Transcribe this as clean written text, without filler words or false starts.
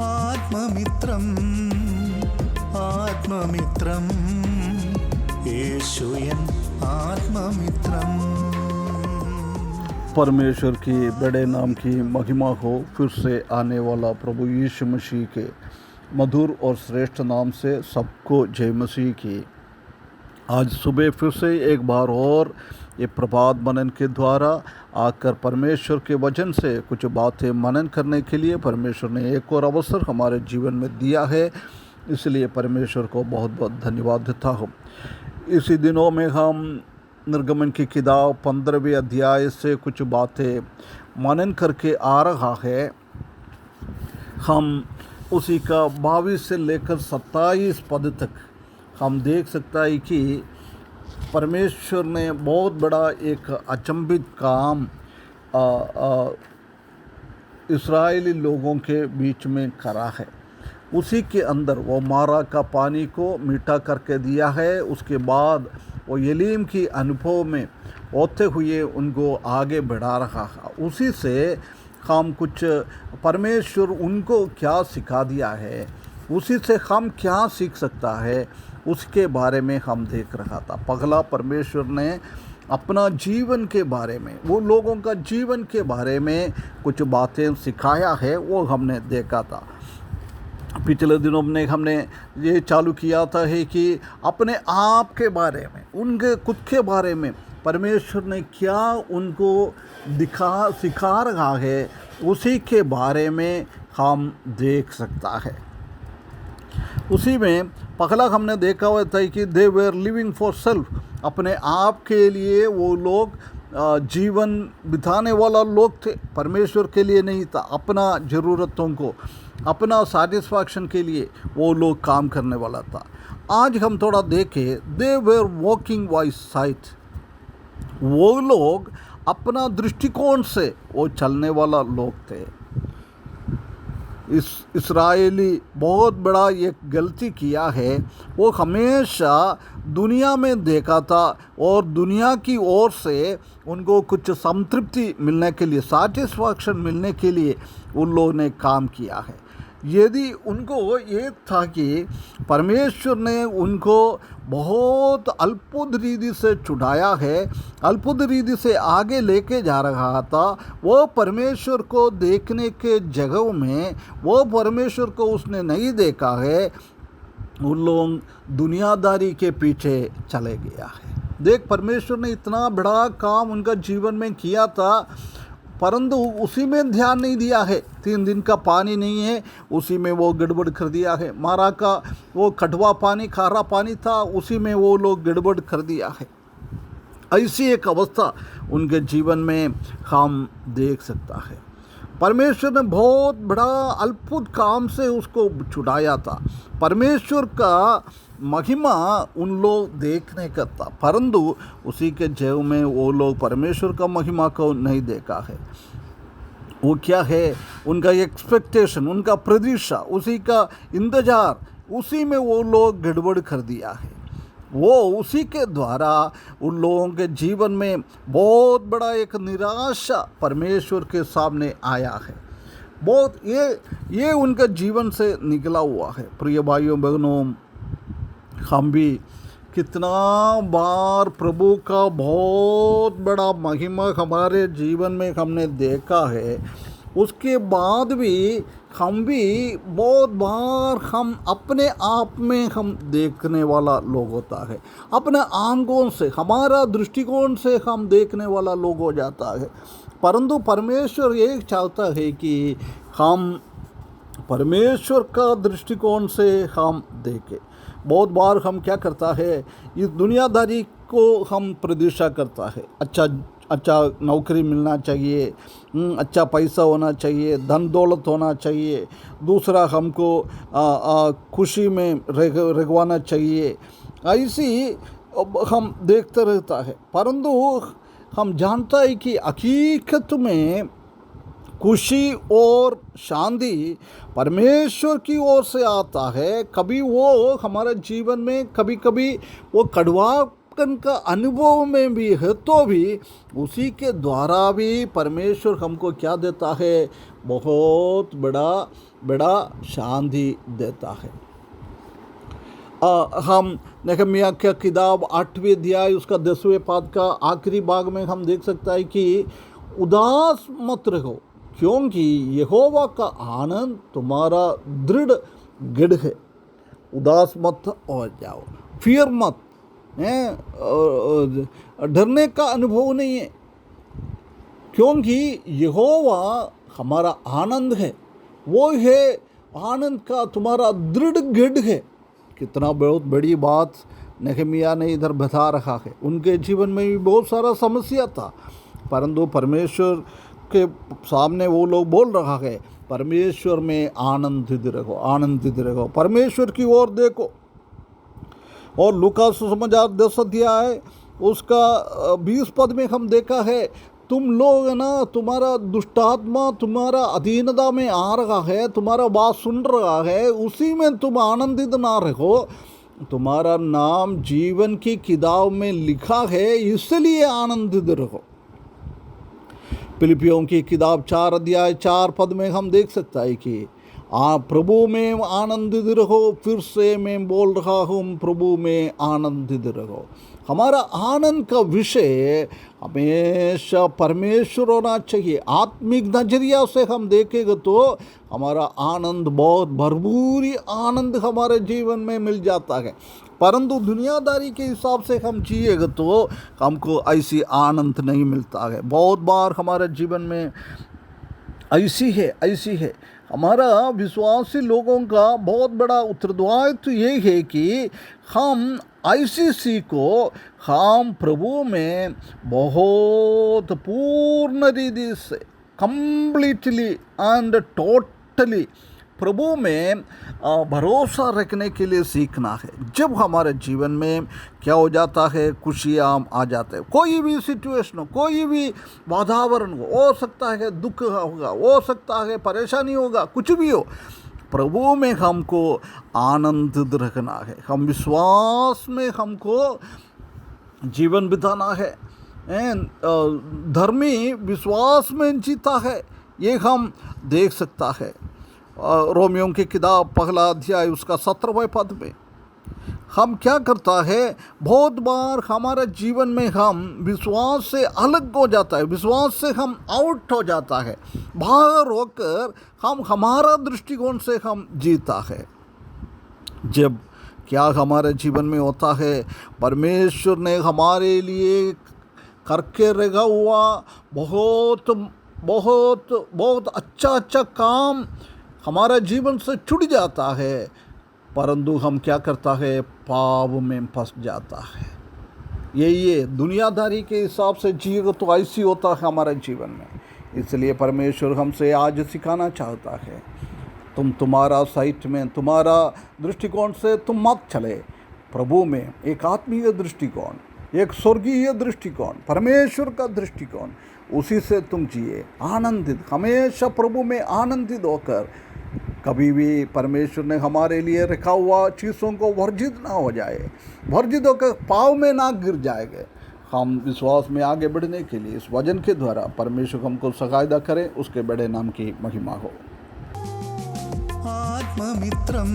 ആത്മമിത്രം ആത്മമിത്രം യേശു N ആത്മമിത്രം. परमेश्वर की बड़े नाम की महिमा हो। फिर से आने वाला प्रभु यीशु मसीह के मधुर और श्रेष्ठ नाम से सबको जय मसीह की। आज सुबह फिर से एक बार और ये प्रभात मनन के द्वारा आकर परमेश्वर के वचन से कुछ बातें मनन करने के लिए परमेश्वर ने एक और अवसर हमारे जीवन में दिया है, इसलिए परमेश्वर को बहुत बहुत धन्यवाद देता हूँ। इसी दिनों में हम निर्गमन की किताब 15वें अध्याय से कुछ बातें मनन करके आ रहा है। हम उसी का 22 से लेकर 27 पद तक हम देख सकता है कि परमेश्वर ने बहुत बड़ा एक अचंभित काम इस्राएली लोगों के बीच में करा है। उसी के अंदर वो मारा का पानी को मीठा करके दिया है। उसके बाद वो एलीम की अनुभव में होते हुए उनको आगे बढ़ा रहा है। उसी से हम कुछ परमेश्वर उनको क्या सिखा दिया है, उसी से हम क्या सीख सकता है, उसके बारे में हम देख रहा था। पहला परमेश्वर ने अपना जीवन के बारे में, वो लोगों का जीवन के बारे में कुछ बातें सिखाया है, वो हमने देखा था। पिछले दिनों में हमने ये चालू किया था है कि अपने आप के बारे में, उनके खुद के बारे में परमेश्वर ने क्या उनको सिखा रहा है, उसी के बारे में हम देख सकता है। उसी में पहला हमने देखा हुआ था कि they were living for self, अपने आप के लिए वो लोग जीवन बिताने वाला लोग थे, परमेश्वर के लिए नहीं था। अपना ज़रूरतों को, अपना सेटिस्फैक्शन के लिए वो लोग काम करने वाला था। आज हम थोड़ा देखें, they were walking by site, वो लोग अपना दृष्टिकोण से वो चलने वाला लोग थे। इस्राएली बहुत बड़ा एक गलती किया है, वो हमेशा दुनिया में देखा था और दुनिया की ओर से उनको कुछ संतृप्ति मिलने के लिए, सेटिस्फैक्शन मिलने के लिए उन लोगों ने काम किया है। यदि उनको ये था कि परमेश्वर ने उनको बहुत अल्पुद रीति से छुड़ाया है, अल्पुद रीति से आगे लेके जा रहा था, वो परमेश्वर को देखने के जगह में वो परमेश्वर को उसने नहीं देखा है, उन लोग दुनियादारी के पीछे चले गया है। देख, परमेश्वर ने इतना बड़ा काम उनका जीवन में किया था, परंतु उसी में ध्यान नहीं दिया है। 3 दिन का पानी नहीं है, उसी में वो गड़बड़ कर दिया है। मारा का वो कटवा पानी, खारा पानी था, उसी में वो लोग गड़बड़ कर दिया है। ऐसी एक अवस्था उनके जीवन में हम देख सकता है। परमेश्वर ने बहुत बड़ा अद्भुत काम से उसको छुड़ाया था। परमेश्वर का महिमा उन लोग देखने का था, परंतु उसी के जीव में वो लोग परमेश्वर का महिमा को नहीं देखा है। वो क्या है, उनका एक्सपेक्टेशन, उनका प्रतीक्षा, उसी का इंतजार, उसी में वो लोग गड़बड़ कर दिया है। वो उसी के द्वारा उन लोगों के जीवन में बहुत बड़ा एक निराशा परमेश्वर के सामने आया है। बहुत ये उनके जीवन से निकला हुआ है। प्रिय भाइयों बहनों, हम भी कितना बार प्रभु का बहुत बड़ा महिमा हमारे जीवन में हमने देखा है, उसके बाद भी हम भी बहुत बार हम अपने आप में हम देखने वाला लोग होता है, अपने आंखों से, हमारा दृष्टिकोण से हम देखने वाला लोग हो जाता है। परंतु परमेश्वर ये चाहता है कि हम परमेश्वर का दृष्टिकोण से हम देखें। बहुत बार हम क्या करता है, इस दुनियादारी को हम प्रतीक्षा करता है। अच्छा नौकरी मिलना चाहिए, अच्छा पैसा होना चाहिए, धन दौलत होना चाहिए, दूसरा हमको खुशी में रखवाना चाहिए, ऐसी हम देखते रहता है। परंतु हम जानता है कि हकीकत में खुशी और शांति परमेश्वर की ओर से आता है। कभी वो हमारे जीवन में कभी कभी वो कड़वा मापन का अनुभव में भी है तो भी उसी के द्वारा भी परमेश्वर हमको क्या देता है, बहुत बड़ा बड़ा शांति देता है। हम नेहमिया का किताब 8वें अध्याय उसका 10वें पद का आखिरी भाग में हम देख सकता है कि उदास मत रहो, क्योंकि यहोवा का आनंद तुम्हारा दृढ़ गढ़ है। उदास मत हो जाओ, फियर मत, डरने का अनुभव नहीं है, क्योंकि यहोवा हमारा आनंद है, वो है आनंद का तुम्हारा दृढ़ गढ़ है। कितना बहुत बड़ी बात नेहमिया ने इधर बता रखा है। उनके जीवन में भी बहुत सारा समस्या था, परंतु परमेश्वर के सामने वो लोग बोल रहा है, परमेश्वर में आनंदित रहो, आनंदित रहो, परमेश्वर की ओर देखो। और लूका सुसमाचार 10 अध्याय उसका 20 पद में हम देखा है, तुम लोग है ना, तुम्हारा दुष्टात्मा तुम्हारा अधीनता में आ रहा है, तुम्हारा बात सुन रहा है, उसी में तुम आनंदित ना रहो, तुम्हारा नाम जीवन की किताब में लिखा है, इसलिए आनंदित रहो। फिलिपियों की किताब 4 अध्याय 4 पद में हम देख सकता है कि आप प्रभु में आनंदित रहो। फिर से मैं बोल रहा हूँ, प्रभु में आनंदित रहो। हमारा आनंद का विषय हमेशा परमेश्वर होना चाहिए। आत्मिक नजरिया से हम देखेंगे तो हमारा आनंद बहुत भरपूरी आनंद हमारे जीवन में मिल जाता है, परंतु दुनियादारी के हिसाब से हम जिएगा तो हमको ऐसी आनंद नहीं मिलता है। बहुत बार हमारे जीवन में ऐसी है। हमारा विश्वासी लोगों का बहुत बड़ा उत्तरदायित्व ये है कि हम ऐसी सीखो, हम प्रभु में बहुत पूर्ण रीति से कंप्लीटली एंड टोटली प्रभु में भरोसा रखने के लिए सीखना है। जब हमारे जीवन में क्या हो जाता है, खुशियाँ आ जाते हैं, कोई भी सिचुएशन हो, कोई भी वातावरण हो सकता है दुख होगा, हो सकता है परेशानी होगा, कुछ भी हो, प्रभु में हमको आनंदित रखना है। हम विश्वास में हमको जीवन बिताना है। धर्मी विश्वास में जीता है, ये हम देख सकता है। रोमियों की किताब 1 अध्याय उसका 17वें पद में हम क्या करता है, बहुत बार हमारे जीवन में हम विश्वास से अलग हो जाता है, विश्वास से हम आउट हो जाता है, बाहर होकर हम हमारा दृष्टिकोण से हम जीता है। जब क्या हमारे जीवन में होता है, परमेश्वर ने हमारे लिए करके रखा हुआ बहुत बहुत बहुत अच्छा काम हमारा जीवन से छूट जाता है, परंतु हम क्या करता है, पाप में फंस जाता है। ये दुनियादारी के हिसाब से जिएगा तो ऐसी होता है हमारे जीवन में। इसलिए परमेश्वर हमसे आज सिखाना चाहता है, तुम तुम्हारा साइट में तुम्हारा दृष्टिकोण से तुम मत चले, प्रभु में एक आत्मीय दृष्टिकोण, एक स्वर्गीय दृष्टिकोण, परमेश्वर का दृष्टिकोण, उसी से तुम जिए आनंदित, हमेशा प्रभु में आनंदित होकर। कभी भी परमेश्वर ने हमारे लिए रखा हुआ चीज़ों को वर्जित ना हो जाए, वर्जित होकर पाव में ना गिर जाएंगे। हम विश्वास में आगे बढ़ने के लिए इस वचन के द्वारा परमेश्वर हमको सहायता करें, उसके बड़े नाम की महिमा हो। आत्ममित्रम